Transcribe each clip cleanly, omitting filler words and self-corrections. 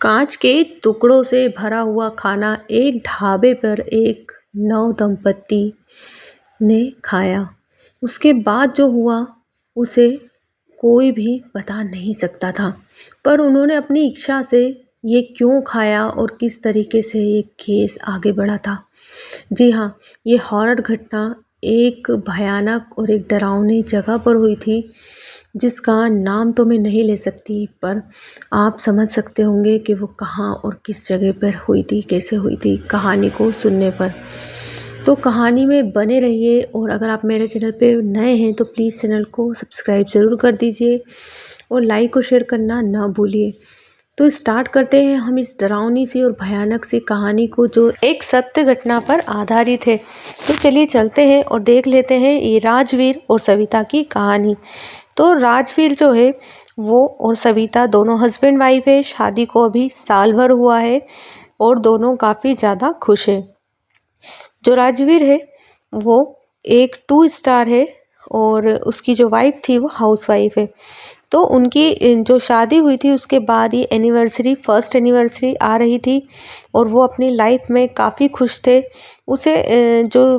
कांच के टुकड़ों से भरा हुआ खाना एक ढाबे पर एक नव दंपति ने खाया। उसके बाद जो हुआ उसे कोई भी बता नहीं सकता था, पर उन्होंने अपनी इच्छा से ये क्यों खाया और किस तरीके से ये केस आगे बढ़ा था। जी हाँ, ये हॉरर घटना एक भयानक और एक डरावनी जगह पर हुई थी, जिसका नाम तो मैं नहीं ले सकती, पर आप समझ सकते होंगे कि वो कहाँ और किस जगह पर हुई थी, कैसे हुई थी कहानी को सुनने पर। तो कहानी में बने रहिए, और अगर आप मेरे चैनल पे नए हैं तो प्लीज़ चैनल को सब्सक्राइब ज़रूर कर दीजिए और लाइक और शेयर करना ना भूलिए। तो स्टार्ट करते हैं हम इस डरावनी सी और भयानक सी कहानी को, जो एक सत्य घटना पर आधारित है। तो चलिए चलते हैं और देख लेते हैं ये राजवीर और सविता की कहानी। तो राजवीर जो है वो और सविता दोनों हस्बैंड वाइफ है। शादी को अभी साल भर हुआ है और दोनों काफ़ी ज़्यादा खुश है। जो राजवीर है वो एक 2 स्टार है और उसकी जो वाइफ थी वो हाउस वाइफ है। तो उनकी जो शादी हुई थी उसके बाद ये एनिवर्सरी, फर्स्ट एनिवर्सरी आ रही थी और वो अपनी लाइफ में काफ़ी खुश थे। उसे जो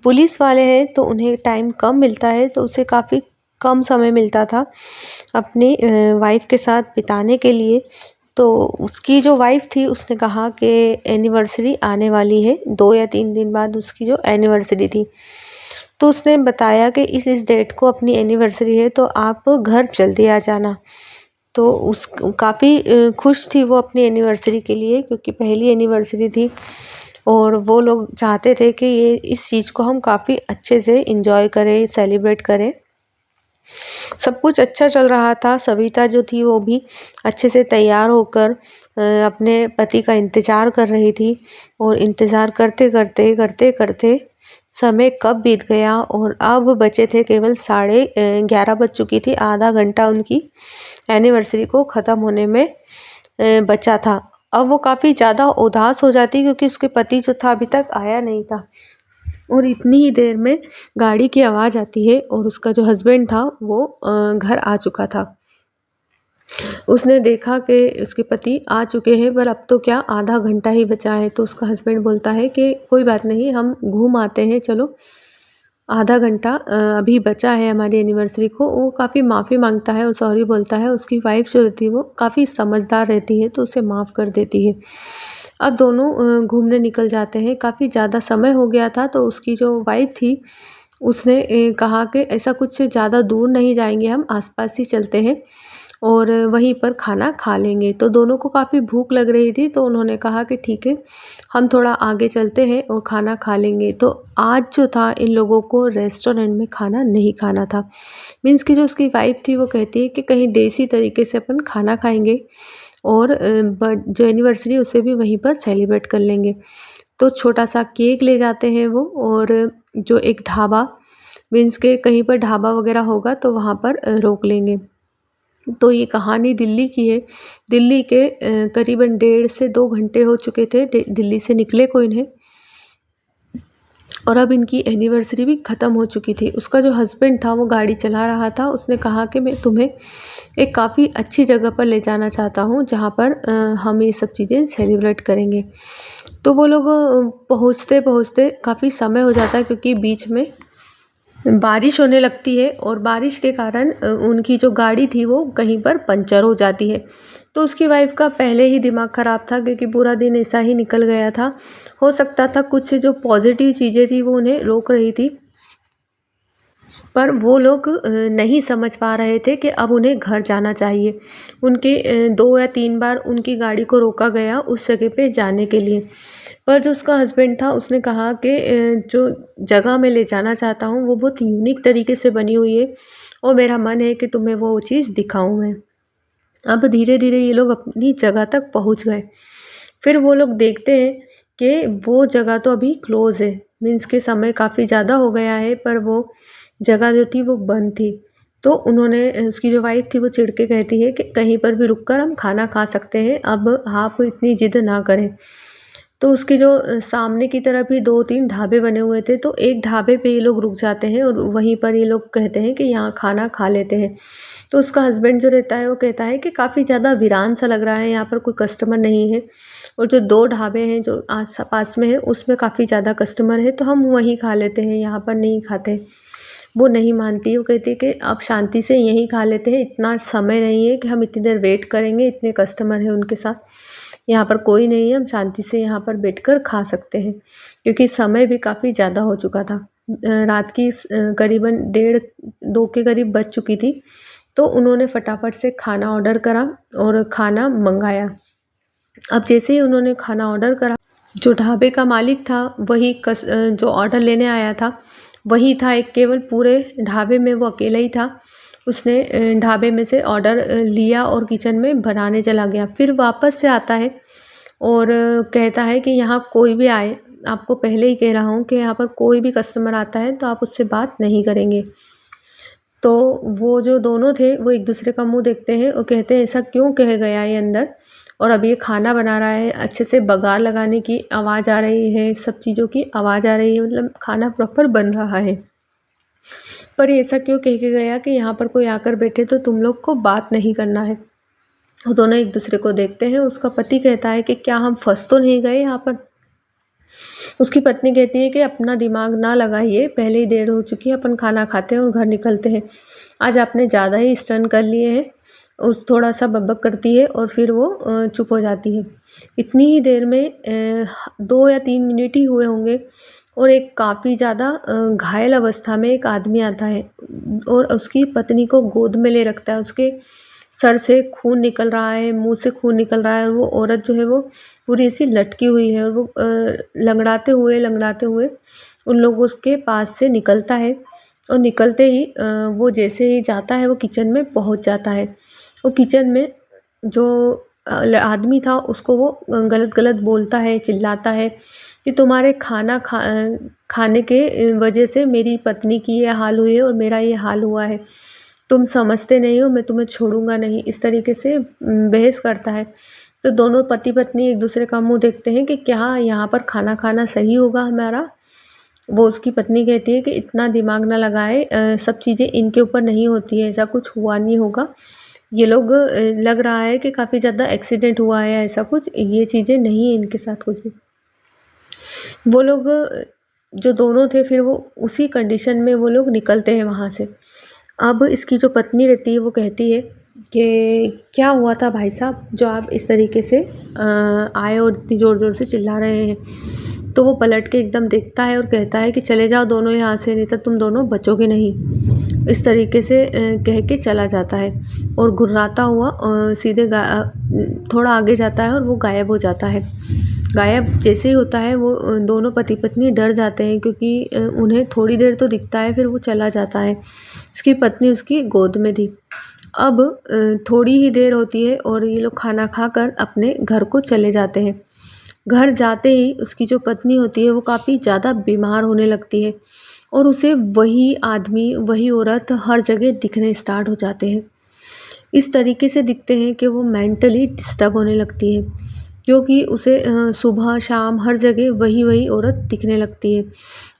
पुलिस वाले हैं तो उन्हें टाइम कम मिलता है, तो उसे काफ़ी कम समय मिलता था अपनी वाइफ के साथ बिताने के लिए। तो उसकी जो वाइफ थी उसने कहा कि एनिवर्सरी आने वाली है, 2 या 3 दिन बाद उसकी जो एनिवर्सरी थी। तो उसने बताया कि इस डेट को अपनी एनिवर्सरी है, तो आप घर जल्दी आ जाना। तो उस काफ़ी खुश थी वो अपनी एनिवर्सरी के लिए, क्योंकि पहली एनिवर्सरी थी और वो लोग चाहते थे कि ये इस चीज़ को हम काफ़ी अच्छे से एंजॉय करें, सेलिब्रेट करें। सब कुछ अच्छा चल रहा था। सविता जो थी वो भी अच्छे से तैयार होकर अपने पति का इंतज़ार कर रही थी, और इंतज़ार करते करते करते करते समय कब बीत गया और अब बचे थे केवल 11:30 बज चुकी थी। आधा घंटा उनकी एनिवर्सरी को ख़त्म होने में बचा था। अब वो काफ़ी ज़्यादा उदास हो जाती, क्योंकि उसके पति जो था अभी तक आया नहीं था, और इतनी ही देर में गाड़ी की आवाज़ आती है और उसका जो हस्बैंड था वो घर आ चुका था। उसने देखा कि उसके पति आ चुके हैं, पर अब तो क्या आधा घंटा ही बचा है। तो उसका हस्बैंड बोलता है कि कोई बात नहीं, हम घूम आते हैं, चलो आधा घंटा अभी बचा है हमारी एनिवर्सरी को। वो काफ़ी माफ़ी मांगता है और सॉरी बोलता है। उसकी वाइफ जो रहती है वो काफ़ी समझदार रहती है, तो उसे माफ़ कर देती है। अब दोनों घूमने निकल जाते हैं। काफ़ी ज़्यादा समय हो गया था, तो उसकी जो वाइफ थी उसने कहा कि ऐसा कुछ ज़्यादा दूर नहीं जाएंगे, हम आसपास ही चलते हैं और वहीं पर खाना खा लेंगे। तो दोनों को काफ़ी भूख लग रही थी, तो उन्होंने कहा कि ठीक है, हम थोड़ा आगे चलते हैं और खाना खा लेंगे। तो आज जो था इन लोगों को रेस्टोरेंट में खाना नहीं खाना था। मीन्स कि जो उसकी वाइफ थी वो कहती है कि कहीं देसी तरीके से अपन खाना खाएंगे और बट जो एनिवर्सरी है उसे भी वहीं पर सेलिब्रेट कर लेंगे। तो छोटा-सा केक ले जाते हैं वो, और जो एक ढाबा, मीन्स के कहीं पर ढाबा वगैरह होगा तो वहाँ पर रोक लेंगे। तो ये कहानी दिल्ली की है। दिल्ली के करीबन 1.5 से 2 घंटे हो चुके थे दिल्ली से निकले को इन्हें, और अब इनकी एनिवर्सरी भी ख़त्म हो चुकी थी। उसका जो हस्बैंड था वो गाड़ी चला रहा था। उसने कहा कि मैं तुम्हें एक काफ़ी अच्छी जगह पर ले जाना चाहता हूँ, जहाँ पर हम ये सब चीज़ें सेलिब्रेट करेंगे। तो वो लोग पहुँचते-पहुँचते काफ़ी समय हो जाता है, क्योंकि बीच में बारिश होने लगती है और बारिश के कारण उनकी जो गाड़ी थी वो कहीं पर पंचर हो जाती है। तो उसकी वाइफ़ का पहले ही दिमाग ख़राब था, क्योंकि पूरा दिन ऐसा ही निकल गया था। हो सकता था कुछ जो पॉज़िटिव चीज़ें थी वो उन्हें रोक रही थी, पर वो लोग नहीं समझ पा रहे थे कि अब उन्हें घर जाना चाहिए। उनके 2 या 3 बार उनकी गाड़ी को रोका गया उस जगह पे जाने के लिए। पर जो उसका हस्बैंड था उसने कहा कि जो जगह मैं ले जाना चाहता हूँ वो बहुत यूनिक तरीके से बनी हुई है, और मेरा मन है कि तुम्हें वो चीज़ दिखाऊँ मैं। अब धीरे-धीरे ये लोग अपनी जगह तक पहुँच गए। फिर वो लोग देखते हैं कि वो जगह तो अभी क्लोज़ है, मीन्स के समय काफ़ी ज़्यादा हो गया है, पर वो जगह जो थी वो बंद थी। तो उन्होंने उसकी जो वाइफ़ थी वो चिढ़ के कहती है कि कहीं पर भी रुक कर हम खाना खा सकते हैं, अब आप इतनी ज़िद ना करें। तो उसके जो सामने की तरफ ही 2-3 ढाबे बने हुए थे, तो एक ढाबे पे ये लोग रुक जाते हैं और वहीं पर ये लोग कहते हैं कि यहाँ खाना खा लेते हैं। तो उसका हस्बैंड जो रहता है वो कहता है कि काफ़ी ज़्यादा वीरान सा लग रहा है, यहाँ पर कोई कस्टमर नहीं है और जो 2 ढाबे हैं जो आस-पास में हैं उसमें काफ़ी ज़्यादा कस्टमर है, तो हम वहीं खा लेते हैं, यहाँ पर नहीं खाते। वो नहीं मानती, वो कहती है कि आप शांति से यहीं खा लेते हैं, इतना समय नहीं है कि हम इतनी देर वेट करेंगे, इतने कस्टमर हैं उनके साथ। यहाँ पर कोई नहीं है, हम शांति से यहाँ पर बैठकर खा सकते हैं, क्योंकि समय भी काफ़ी ज़्यादा हो चुका था। रात की करीबन 1:30-2 के करीब बज चुकी थी, तो उन्होंने फटाफट से खाना ऑर्डर करा और खाना मँगाया। अब जैसे ही उन्होंने खाना ऑर्डर करा, जो ढाबे का मालिक था वही जो ऑर्डर लेने आया था, वही था एक, केवल पूरे ढाबे में वो अकेला ही था। उसने ढाबे में से ऑर्डर लिया और किचन में बनाने चला गया। फिर वापस से आता है और कहता है कि यहाँ कोई भी आए, आपको पहले ही कह रहा हूँ कि यहाँ पर कोई भी कस्टमर आता है तो आप उससे बात नहीं करेंगे। तो वो जो दोनों थे वो एक दूसरे का मुँह देखते हैं और कहते हैं ऐसा क्यों कह गया ये अंदर, और अब ये खाना बना रहा है, अच्छे से बघार लगाने की आवाज़ आ रही है, सब चीज़ों की आवाज़ आ रही है, मतलब खाना प्रॉपर बन रहा है। पर ये ऐसा क्यों कह के गया कि यहाँ पर कोई आकर बैठे तो तुम लोग को बात नहीं करना है। वो दोनों एक दूसरे को देखते हैं। उसका पति कहता है कि क्या हम फँस तो नहीं गए यहाँ पर? उसकी पत्नी कहती है कि अपना दिमाग ना लगाइए, पहले ही देर हो चुकी है, अपन खाना खाते हैं और घर निकलते हैं। आज आपने ज़्यादा ही स्टन कर लिए हैं। उस थोड़ा-सा बकबक करती है और फिर वो चुप हो जाती है। इतनी ही देर में 2 या 3 मिनट ही हुए होंगे और एक काफ़ी ज़्यादा घायल अवस्था में एक आदमी आता है और उसकी पत्नी को गोद में ले रखता है। उसके सर से खून निकल रहा है, मुँह से खून निकल रहा है और वो औरत जो है वो पूरी ऐसी लटकी हुई है और वो लंगड़ाते हुए उन लोगों के पास से निकलता है और निकलते ही वो जैसे ही जाता है वो किचन में पहुँच जाता है। वो किचन में जो आदमी था उसको वो गलत-गलत बोलता है, चिल्लाता है कि तुम्हारे खाने के वजह से मेरी पत्नी की ये हाल हुई है और मेरा ये हाल हुआ है। तुम समझते नहीं हो, मैं तुम्हें छोड़ूँगा नहीं। इस तरीके से बहस करता है। तो दोनों पति-पत्नी एक-दूसरे का मुँह देखते हैं कि क्या यहाँ पर खाना खाना सही होगा हमारा? वो उसकी पत्नी कहती है कि इतना दिमाग ना लगाएँ, सब चीज़ें इनके ऊपर नहीं होती है, ऐसा कुछ हुआ नहीं होगा। ये लोग लग रहा है कि काफ़ी ज़्यादा एक्सीडेंट हुआ है, ऐसा कुछ, ये चीज़ें नहीं है इनके साथ कुछ भी। वो लोग जो दोनों थे फिर वो उसी कंडीशन में वो लोग निकलते हैं वहाँ से। अब इसकी जो पत्नी रहती है वो कहती है कि क्या हुआ था भाई साहब जो आप इस तरीके से आए और इतनी ज़ोर-ज़ोर से चिल्ला रहे हैं? तो वो पलट के एकदम देखता है और कहता है कि चले जाओ दोनों यहाँ से, नहीं तो तुम दोनों बचोगे नहीं। इस तरीके से कह के चला जाता है और घुर्राता हुआ सीधे थोड़ा आगे जाता है और वो गायब हो जाता है। गायब जैसे ही होता है वो दोनों पति-पत्नी डर जाते हैं क्योंकि उन्हें थोड़ी देर तो दिखता है फिर वो चला जाता है। उसकी पत्नी उसकी गोद में थी। अब थोड़ी ही देर होती है और ये लोग खाना खाकर अपने घर को चले जाते हैं। घर जाते ही उसकी जो पत्नी होती है वो काफ़ी ज़्यादा बीमार होने लगती है और उसे वही आदमी, वही औरत हर जगह दिखने स्टार्ट हो जाते हैं। इस तरीके से दिखते हैं कि वो मेंटली डिस्टर्ब होने लगती है, क्योंकि उसे सुबह शाम हर जगह वही औरत दिखने लगती है।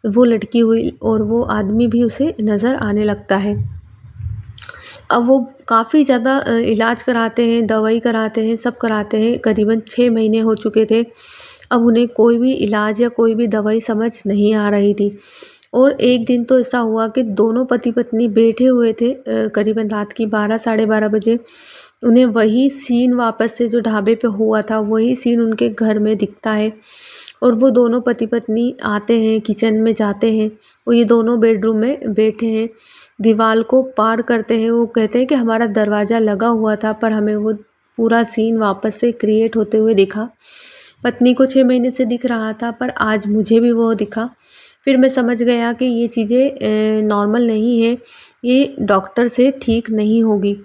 वो लटकी हुई और वो आदमी भी उसे नज़र आने लगता है। अब वो काफ़ी ज़्यादा इलाज कराते हैं, दवाई कराते हैं, सब कराते हैं। करीबन 6 महीने हो चुके थे। अब उन्हें कोई भी इलाज या कोई भी दवाई समझ नहीं आ रही थी और एक दिन तो ऐसा हुआ कि दोनों पति-पत्नी बैठे हुए थे, करीबन रात की 12 साढ़े 12 बजे। उन्हें वही सीन वापस से जो ढाबे पे हुआ था, वही सीन उनके घर में दिखता है और वो दोनों पति-पत्नी आते हैं, किचन में जाते हैं और ये दोनों बेडरूम में बैठे हैं। दीवार को पार करते हैं, वो कहते हैं कि हमारा दरवाज़ा लगा हुआ था पर हमें वो पूरा सीन वापस से क्रिएट होते हुए दिखा। पत्नी को 6 महीने से दिख रहा था पर आज मुझे भी वो दिखा। फिर मैं समझ गया कि ये चीज़ें नॉर्मल नहीं है, ये डॉक्टर से ठीक नहीं होगी,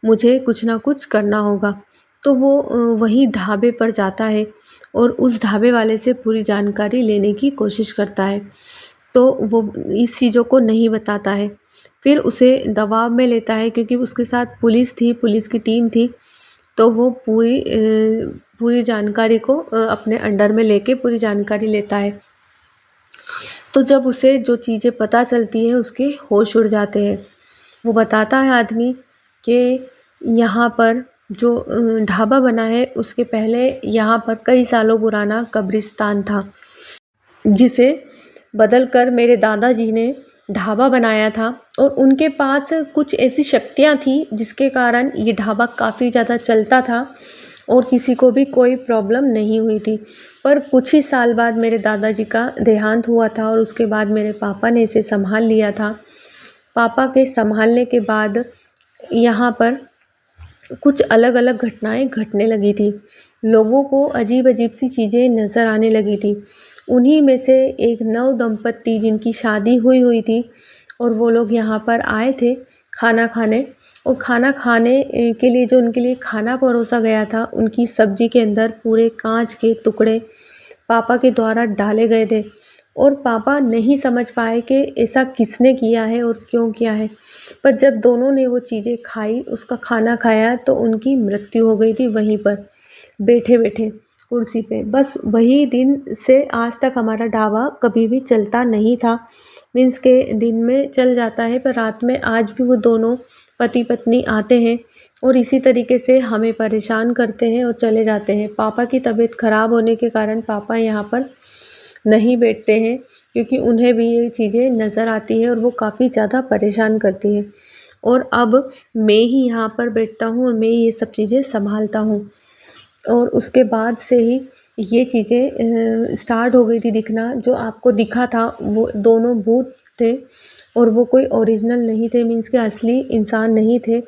मुझे कुछ ना कुछ करना होगा। तो वो वहीं ढाबे पर जाता है और उस ढाबे वाले से पूरी जानकारी लेने की कोशिश करता है। तो वो इस चीज़ों को नहीं बताता है। फिर उसे दबाव में लेता है क्योंकि उसके साथ पुलिस थी, पुलिस की टीम थी। तो वो पूरी जानकारी को अपने अंडर में लेके पूरी जानकारी लेता है। तो जब उसे जो चीज़ें पता चलती है उसके होश उड़ जाते हैं। वो बताता है आदमी कि यहाँ पर जो ढाबा बना है उसके पहले यहाँ पर कई सालों पुराना कब्रिस्तान था, जिसे बदल कर मेरे दादाजी ने ढाबा बनाया था। और उनके पास कुछ ऐसी शक्तियाँ थी जिसके कारण ये ढाबा काफ़ी ज़्यादा चलता था और किसी को भी कोई प्रॉब्लम नहीं हुई थी। पर कुछ ही साल बाद मेरे दादाजी का देहांत हुआ था और उसके बाद मेरे पापा ने इसे संभाल लिया था। पापा के संभालने के बाद यहाँ पर कुछ अलग-अलग घटनाएँ घटने लगी थी। लोगों को अजीब-अजीब सी चीज़ें नज़र आने लगी थी। उन्हीं में से एक नव दंपत्ति जिनकी शादी हुई थी और वो लोग यहाँ पर आए थे खाना खाने, और खाना खाने के लिए जो उनके लिए खाना परोसा गया था, उनकी सब्ज़ी के अंदर पूरे काँच के टुकड़े पापा के द्वारा डाले गए थे और पापा नहीं समझ पाए कि ऐसा किसने किया है और क्यों किया है। पर जब दोनों ने वो चीज़ें खाई, उसका खाना खाया, तो उनकी मृत्यु हो गई थी वहीं पर बैठे-बैठे कुर्सी पे। बस वही दिन से आज तक हमारा ढाबा कभी भी चलता नहीं था। मीन्स के दिन में चल जाता है पर रात में आज भी वो दोनों पति-पत्नी आते हैं और इसी तरीके से हमें परेशान करते हैं और चले जाते हैं। पापा की तबीयत ख़राब होने के कारण पापा यहाँ पर नहीं बैठते हैं, क्योंकि उन्हें भी ये चीज़ें नज़र आती है और वो काफ़ी ज़्यादा परेशान करती हैं। और अब मैं ही यहाँ पर बैठता हूँ और मैं ये सब चीज़ें संभालता हूँ। और उसके बाद से ही ये चीज़ें स्टार्ट हो गई थी दिखना। जो आपको दिखा था वो दोनों भूत थे और वो कोई ओरिजिनल नहीं थे, मीन्स के असली इंसान नहीं थे।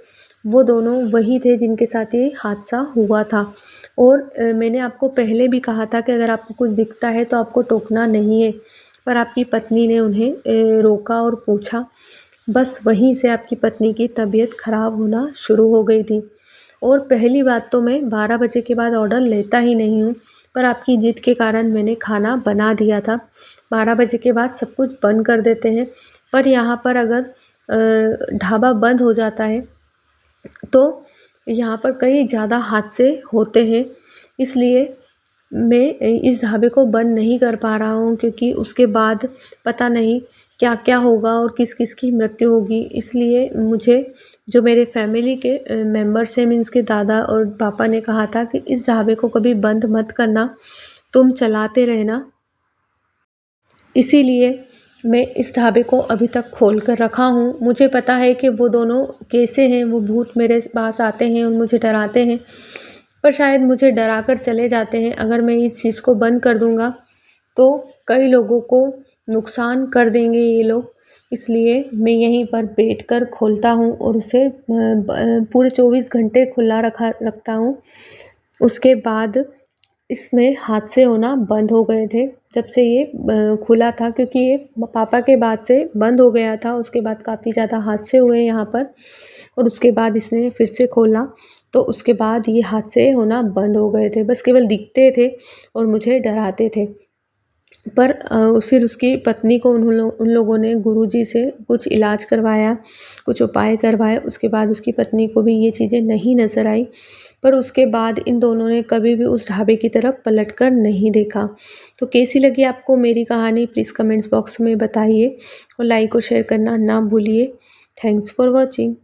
वो दोनों वही थे जिनके साथ ये हादसा हुआ था। और मैंने आपको पहले भी कहा था कि अगर आपको कुछ दिखता है तो आपको टोकना नहीं है, पर आपकी पत्नी ने उन्हें रोका और पूछा। बस वहीं से आपकी पत्नी की तबीयत ख़राब होना शुरू हो गई थी। और पहली बात तो मैं 12 बजे के बाद ऑर्डर लेता ही नहीं हूँ, पर आपकी ज़िद के कारण मैंने खाना बना दिया था। 12 बजे के बाद सब कुछ बंद कर देते हैं, पर यहाँ पर अगर ढाबा बंद हो जाता है तो यहाँ पर कई ज़्यादा हादसे होते हैं। इसलिए मैं इस ढाबे को बंद नहीं कर पा रहा हूँ, क्योंकि उसके बाद पता नहीं क्या-क्या होगा और किस-किस की मृत्यु होगी। इसलिए मुझे जो मेरे फैमिली के मेंबर्स हैं, मीन्स के दादा और पापा ने कहा था कि इस ढाबे को कभी बंद मत करना, तुम चलाते रहना। इसीलिए मैं इस ढाबे को अभी तक खोल कर रखा हूँ। मुझे पता है कि वो दोनों कैसे हैं, वो भूत मेरे पास आते हैं और मुझे डराते हैं, पर शायद मुझे डरा कर चले जाते हैं। अगर मैं इस चीज़ को बंद कर दूँगा तो कई लोगों को नुकसान कर देंगे ये लोग। इसलिए मैं यहीं पर बैठकर खोलता हूँ और उसे पूरे 24 घंटे खुला रखता हूँ। उसके बाद इसमें हादसे होना बंद हो गए थे जब से ये खुला था, क्योंकि ये पापा के बाद से बंद हो गया था। उसके बाद काफ़ी ज़्यादा हादसे हुए यहाँ पर और उसके बाद इसने फिर से खोला, तो उसके बाद ये हादसे होना बंद हो गए थे। बस केवल दिखते थे और मुझे डराते थे। पर फिर उसकी पत्नी को उन लोगों ने गुरुजी से कुछ इलाज करवाया, कुछ उपाय करवाए। उसके बाद उसकी पत्नी को भी ये चीज़ें नहीं नज़र आई, पर उसके बाद इन दोनों ने कभी भी उस ढाबे की तरफ पलट कर नहीं देखा। तो कैसी लगी आपको मेरी कहानी प्लीज़ कमेंट्स बॉक्स में बताइए और लाइक और शेयर करना ना भूलिए। Thanks for watching.